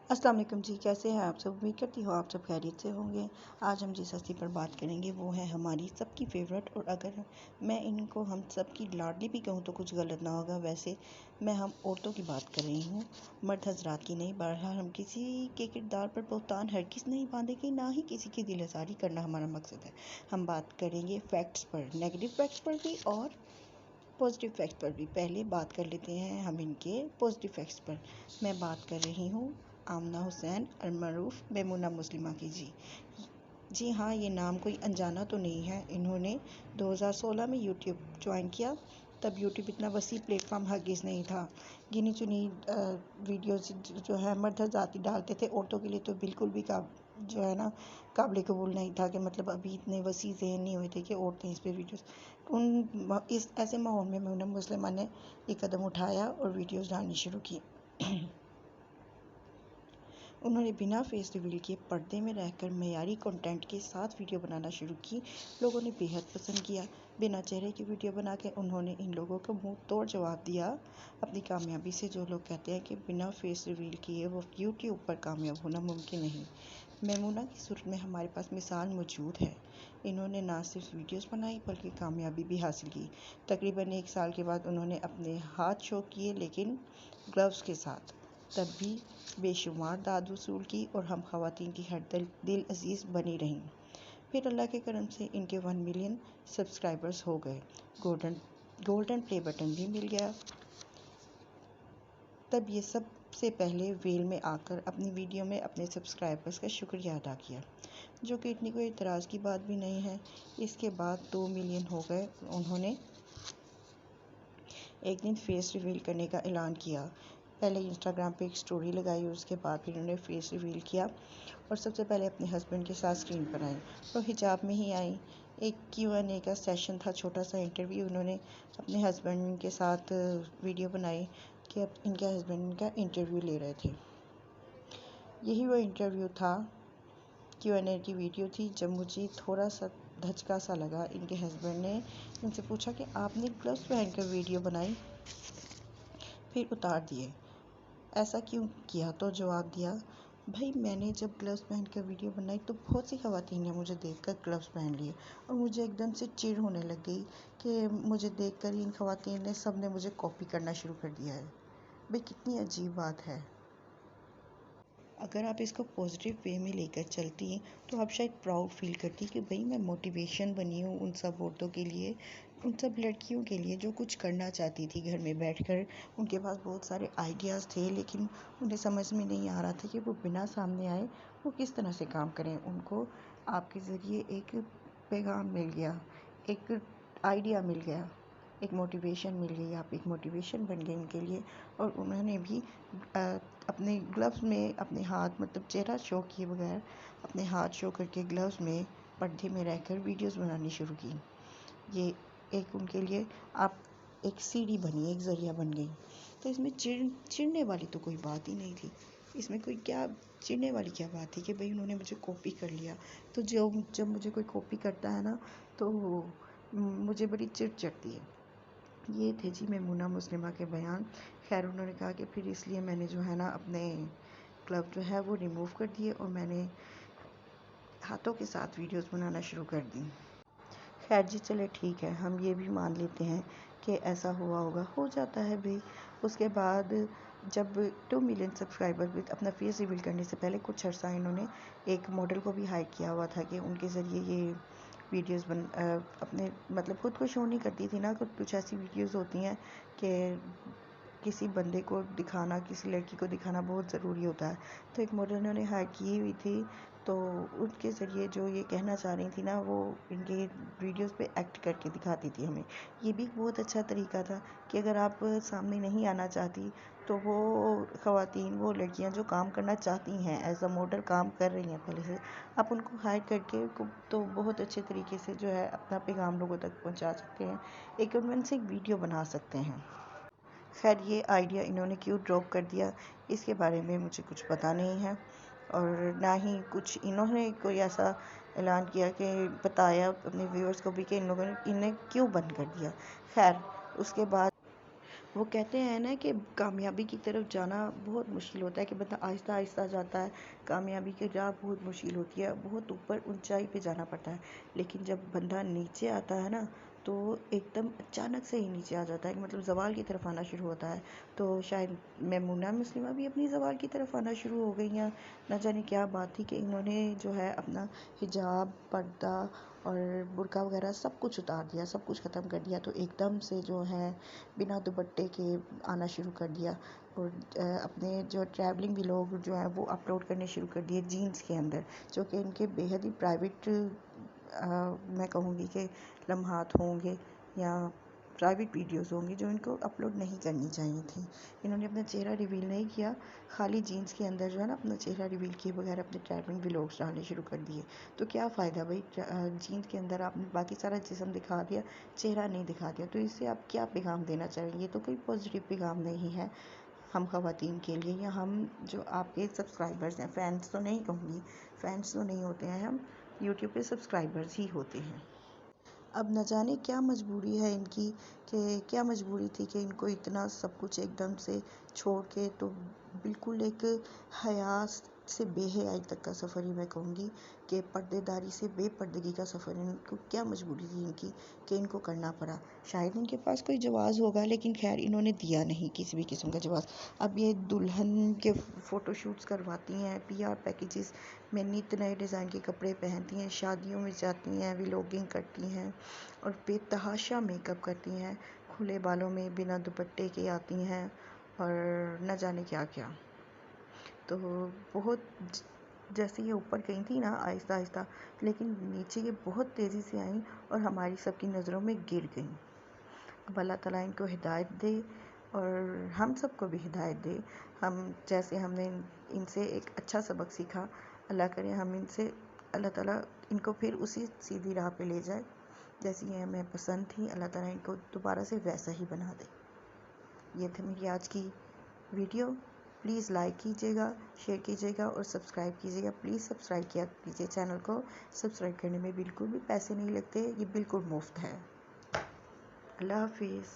अस्सलाम वालेकुम जी, कैसे हैं आप सब। उम्मीद करती हूँ आप सब खैरियत से होंगे। आज हम जिस हस्ती पर बात करेंगे वो है हमारी सबकी फेवरेट, और अगर मैं इनको हम सब की लाडली भी कहूँ तो कुछ गलत ना होगा। वैसे मैं हम औरतों की बात कर रही हूँ, मर्द हजरात की नहीं। बहरहाल हम किसी के किरदार पर बहुतान हरगिज़ नहीं बांधेंगे, ना ही किसी की दिल आज़ारी करना हमारा मकसद है। हम बात करेंगे फैक्ट्स पर, नेगेटिव फैक्ट्स पर भी और पॉजिटिव फैक्ट्स पर भी। पहले बात कर लेते हैं हम इनके पॉजिटिव फैक्ट्स पर। मैं बात कर रही हूँ आमना हुसैन अलमरूफ मेमुना मुस्लिमा की जी हाँ, ये नाम कोई अनजाना तो नहीं है। इन्होंने 2016 में यूट्यूब ज्वाइन किया। तब यूट्यूब इतना वसी प्लेटफॉर्म हरगिज़ नहीं था। गिनी चुनी वीडियोस जो है मर्द हज़रात डालते थे। औरतों के लिए तो बिल्कुल भी जो है ना काबिल कबूल नहीं था, कि मतलब अभी इतने वसी ज़हन नहीं हुए थे कि औरतें इस पर वीडियोस इस ऐसे माहौल में मेमुना मुस्लिमा ने ये कदम उठाया और वीडियोस डालनी शुरू की। उन्होंने बिना फेस रिवील किए पर्दे में रहकर मयारी कंटेंट के साथ वीडियो बनाना शुरू की। लोगों ने बेहद पसंद किया। बिना चेहरे की वीडियो बना के उन्होंने इन लोगों को मुंह तोड़ जवाब दिया अपनी कामयाबी से। जो लोग कहते हैं कि बिना फेस रिवील किए वो यूट्यूब पर कामयाब होना मुमकिन नहीं, मेमुना की सूरत में हमारे पास मिसाल मौजूद है। इन्होंने ना सिर्फ वीडियोस बनाई बल्कि कामयाबी भी हासिल की। तकरीबन 1 साल के बाद उन्होंने अपने हाथ शो किए, लेकिन ग्लव्स के साथ। तब भी बेशुमार दाद वसूल की और हम ख़वातीन की हर दिल अजीज़ बनी रहीं। फिर अल्लाह के करम से इनके 1 मिलियन सब्सक्राइबर्स हो गए। गोल्डन प्ले बटन भी मिल गया। तब ये सबसे पहले वेल में आकर अपनी वीडियो में अपने सब्सक्राइबर्स का शुक्रिया अदा किया, जो कि इतनी कोई इतराज़ की बात भी नहीं है। इसके बाद 2 मिलियन हो गए। उन्होंने एक दिन फेस रिवील करने का ऐलान किया। पहले इंस्टाग्राम पे एक स्टोरी लगाई, उसके बाद फिर उन्होंने फेस रिवील किया और सबसे पहले अपने हस्बैंड के साथ स्क्रीन पर आई। तो हिजाब में ही आई। एक Q&A का सेशन था, छोटा सा इंटरव्यू। उन्होंने अपने हस्बैंड के साथ वीडियो बनाई कि अब इनके हस्बैंड इनका इंटरव्यू ले रहे थे। यही वो इंटरव्यू था, Q&A की वीडियो थी, जब मुझे थोड़ा सा धचका सा लगा। इनके हस्बैंड ने इनसे पूछा कि आपने ग्लव्स पहनकर वीडियो बनाई, फिर उतार दिए, ऐसा क्यों किया? तो जवाब दिया, भाई मैंने जब ग्लव्स पहनकर वीडियो बनाई तो बहुत सी ख़वातीन ने मुझे देखकर ग्लव्स पहन लिए और मुझे एकदम से चिढ़ होने लग गई कि मुझे देखकर इन ख़वातीन ने सब ने मुझे कॉपी करना शुरू कर दिया है। भाई कितनी अजीब बात है। अगर आप इसको पॉजिटिव वे में लेकर चलती तो आप शायद प्राउड फील करती कि भाई मैं मोटिवेशन बनी हूँ उन सब औरतों के लिए, उन सब लड़कियों के लिए जो कुछ करना चाहती थी घर में बैठकर। उनके पास बहुत सारे आइडियाज़ थे, लेकिन उन्हें समझ में नहीं आ रहा था कि वो बिना सामने आए वो किस तरह से काम करें। उनको आपके ज़रिए एक पैगाम मिल गया, एक आइडिया मिल गया, एक मोटिवेशन मिल गई। आप एक मोटिवेशन बन गए उनके लिए। और उन्होंने भी अपने ग्लव्स में अपने हाथ, मतलब चेहरा शो किए बगैर अपने हाथ शो करके ग्लव्स में पर्दे में रहकर वीडियोस बनानी शुरू की। ये एक उनके लिए आप एक सीढ़ी बनी, एक ज़रिया बन गई। तो इसमें चिढ़ने वाली तो कोई बात ही नहीं थी। इसमें कोई क्या चिढ़ने वाली क्या बात थी कि भाई उन्होंने मुझे कॉपी कर लिया। तो जब मुझे कोई कॉपी करता है ना तो मुझे बड़ी चिढ़ चढ़ती है। ये थे जी मेमुना मुस्लिमा के बयान। खैर उन्होंने कहा कि फिर इसलिए मैंने जो है ना अपने क्लब जो है वो रिमूव कर दिए और मैंने हाथों के साथ वीडियोस बनाना शुरू कर दी। खैर जी, चले ठीक है, हम ये भी मान लेते हैं कि ऐसा हुआ होगा, हो जाता है भाई। उसके बाद जब 2 मिलियन सब्सक्राइबर भी, अपना फेस रिवील करने से पहले कुछ अर्सा इन्होंने एक मॉडल को भी हायर किया हुआ था कि उनके ज़रिए ये वीडियोस अपने मतलब खुद को शो नहीं करती थी ना। कुछ ऐसी वीडियोस होती हैं कि किसी बंदे को दिखाना, किसी लड़की को दिखाना बहुत ज़रूरी होता है। तो एक मॉडल उन्होंने हायर की हुई थी, तो उनके ज़रिए जो ये कहना चाह रही थी ना वो इनके वीडियोस पे एक्ट करके दिखाती थी हमें। ये भी बहुत अच्छा तरीका था कि अगर आप सामने नहीं आना चाहती तो वो ख़वातीन, वो लड़कियां जो काम करना चाहती हैं, एज अ मॉडल काम कर रही हैं पहले से, आप उनको हायर करके तो बहुत अच्छे तरीके से जो है अपना पैगाम लोगों तक पहुंचा सकते हैं। एक कन्विंसिंग वीडियो बना सकते हैं। खैर ये आइडिया इन्होंने क्यों ड्रॉप कर दिया इसके बारे में मुझे कुछ पता नहीं है, और ना ही कुछ इन्होंने कोई ऐसा ऐलान किया कि बताया अपने व्यूअर्स को भी कि इन लोगों ने इन्हें क्यों बंद कर दिया। खैर उसके बाद वो कहते हैं ना कि कामयाबी की तरफ जाना बहुत मुश्किल होता है, कि बंदा आहिस्ता आहिस्ता जाता है। कामयाबी की राह बहुत मुश्किल होती है, बहुत ऊपर ऊंचाई पे जाना पड़ता है। लेकिन जब बंदा नीचे आता है ना, तो एकदम अचानक से ही नीचे आ जाता है, कि मतलब ज़वाल की तरफ आना शुरू होता है। तो शायद मैमूना मुस्लिमा भी अपनी ज़वाल की तरफ आना शुरू हो गई हैं। न जाने क्या बात थी कि इन्होंने जो है अपना हिजाब, पर्दा और बुर्का वगैरह सब कुछ उतार दिया, सब कुछ ख़त्म कर दिया। तो एकदम से जो है बिना दुपट्टे के आना शुरू कर दिया, और अपने जो ट्रैवलिंग व्लॉग जो है वो अपलोड करने शुरू कर दिए जीन्स के अंदर, जो कि इनके बेहद ही प्राइवेट मैं कहूँगी कि लम्हात होंगे या प्राइवेट वीडियोस होंगी, जो इनको अपलोड नहीं करनी चाहिए थी। इन्होंने अपना चेहरा रिवील नहीं किया, खाली जीन्स के अंदर जो है ना अपना चेहरा रिवील किए बगैर अपने ट्रैवलिंग व्लॉग्स डालने शुरू कर दिए। तो क्या फ़ायदा भाई, जीन्स के अंदर आपने बाकी सारा जिस्म दिखा दिया, चेहरा नहीं दिखा दिया, तो इससे आप क्या पैगाम देना चाहेंगे? तो कोई पॉजिटिव पैगाम नहीं है हम ख़वातीन के लिए, या हम जो आपके सब्सक्राइबर्स हैं, फ़ैन्स तो नहीं कहूँगी, फ़ैन्स तो नहीं होते हैं, हम यूट्यूब पे सब्सक्राइबर्स ही होते हैं। अब न जाने क्या मजबूरी है इनकी, कि क्या मजबूरी थी कि इनको इतना सब कुछ एकदम से छोड़ के, तो बिल्कुल एक हया से बेहयाई तक का सफ़र ही मैं कहूँगी, कि पर्देदारी से बेपर्दगी का सफ़र, इनको क्या मजबूरी थी इनकी कि इनको करना पड़ा। शायद इनके पास कोई जवाज़ होगा, लेकिन खैर इन्होंने दिया नहीं किसी भी किस्म का जवाज़। अब ये दुल्हन के फ़ोटोशूट्स करवाती हैं, PR पैकेजेस में नित नए डिज़ाइन के कपड़े पहनती हैं, शादियों में जाती हैं, व्लॉगिंग करती हैं और बेतहाशा मेकअप करती हैं, खुले बालों में बिना दुपट्टे के आती हैं और न जाने क्या क्या। तो बहुत जैसे ये ऊपर गई थी ना आहिस्ता आहिस्ता, लेकिन नीचे ये बहुत तेज़ी से आई और हमारी सबकी नज़रों में गिर गई। अब अल्लाह ताला इनको हिदायत दे और हम सबको भी हिदायत दे। हम जैसे हमने इनसे एक अच्छा सबक सीखा, अल्लाह करे हम इनसे, अल्लाह ताला इनको फिर उसी सीधी राह पे ले जाए जैसी ये हमें पसंद थी। अल्लाह ताला इनको दोबारा से वैसा ही बना दे। ये थी मेरी आज की वीडियो। प्लीज़ लाइक कीजिएगा, शेयर कीजिएगा और सब्सक्राइब कीजिएगा। प्लीज़ सब्सक्राइब किया कीजिए चैनल को। सब्सक्राइब करने में बिल्कुल भी पैसे नहीं लगते, ये बिल्कुल मुफ्त है। अल्लाह हाफिज़।